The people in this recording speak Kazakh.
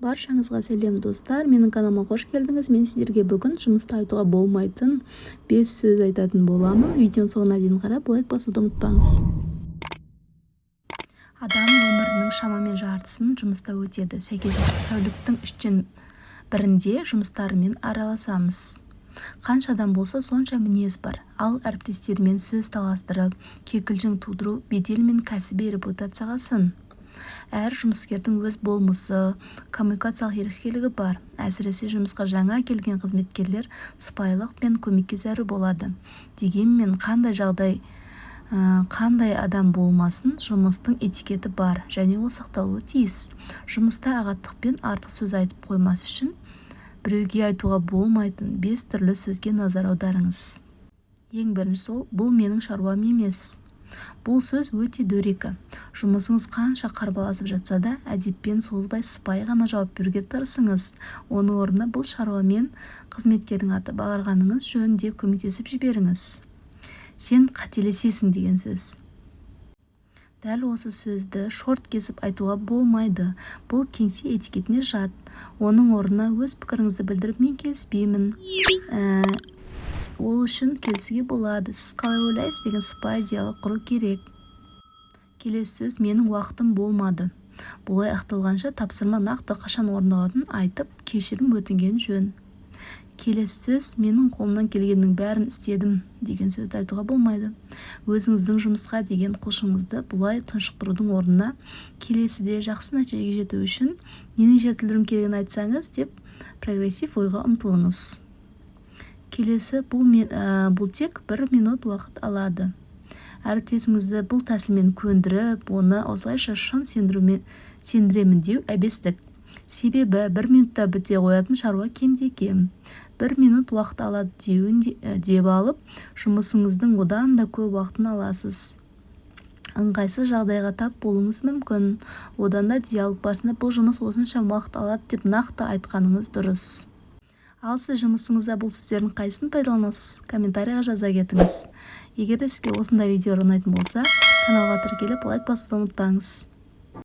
Баршаңызға сәлем достар, менің каналыма қош келдіңіз. Мен сіздерге бүгін жұмыста айтуға болмайтын 5 сөз айтатын боламын. Видеоның соңына дейін қарап лайк басуды ұмытпаңыз. Адам өмірінің шамамен жартысын жұмыста өтеді. Сәйкесінше тәуліктің 3-тен 1-інде жұмыстарымен араласамыз. Қанша адам болса, сонша мінез бар. Ал әріптестермен сөз таластырып, кикілжің тудыру бедел мен кәсіби репутацияға сын. Әр жұмыскердің өз болмысы, коммуникациялық ерекшелігі бар. Әсіресе жұмысқа жаңа келген қызметкерлер сыпайылық пен көмекке зәру болады. Дегенмен қандай адам болмасын, жұмыстың этикеті бар және ол сақталуы тиіс. Жұмыста ағаттық пен артық сөз айтып қоймас үшін біреуге айтуға болмайтын 5 түрлі сөзге назар аударыңыз. Ең бірінші бұл менің шаруам емес. Бұл сөз өте дөрекі. Жұмысыңыз қанша қарбаласып жатса да, әдеппен созбай сыпайы ғана жауап беруге тырысыңыз. Оның орнына бұл шаруамен қызметкердің аты бағарғаныңыз жөн деп көмектесіп жіберіңіз. Сен қателесесің деген сөз. Дәл осы сөзді шорт кесіп айтуға болмайды. Бұл кеңсе этикетіне жат. Оның орнына өз пікіріңізді білдіріп, мен келіспеймін, ол үшін келісуге болады, сіз қалай ойлайсыз деген сыпайы диалог құру керек. Келесі сөз, менің уақытым болмады. Бұлай ақталғанша тапсырма нақты қашан орындалатынын айтып, кешірім өтінген жөн. Келесі сөз, менің қолымнан келгеннің бәрін істедім деген сөзді айтуға болмайды. Өзіңіздің жұмысқа деген құлшыныңызды бұлай тұншықтырудың орнына, келесіде жақсы нәтижеге жету үшін нені жетілдіруім керегін айтсаңыз деп прогрессив ойға ұмтылыңыз. Келесі, бұл тек 1 минут уақыт алады. Әріптесіңізді бұл тәсілмен көндіріп, оны осылайша шын сендіремін деу әбестік. Себебі 1 минутта біте қоятын шаруа кемде-кем. 1 минут уақыт алады деп алып, жұмысыңыздың одан да көп уақытын аласыз. Ыңғайсыз жағдайға тап болуыңыз мүмкін. Одан да диалог барысында бұл жұмыс осынша уақыт алады деп нақты айтқаныңыз дұрыс. Ал сіз жұмысыңызда бұл сөздердің қайсысын пайдаланасыз? Комментарийға жаза кетіңіз. Егер сізге осындай видео ұнайтын болса, каналға тіркеліп лайк басуды ұмытпаңыз.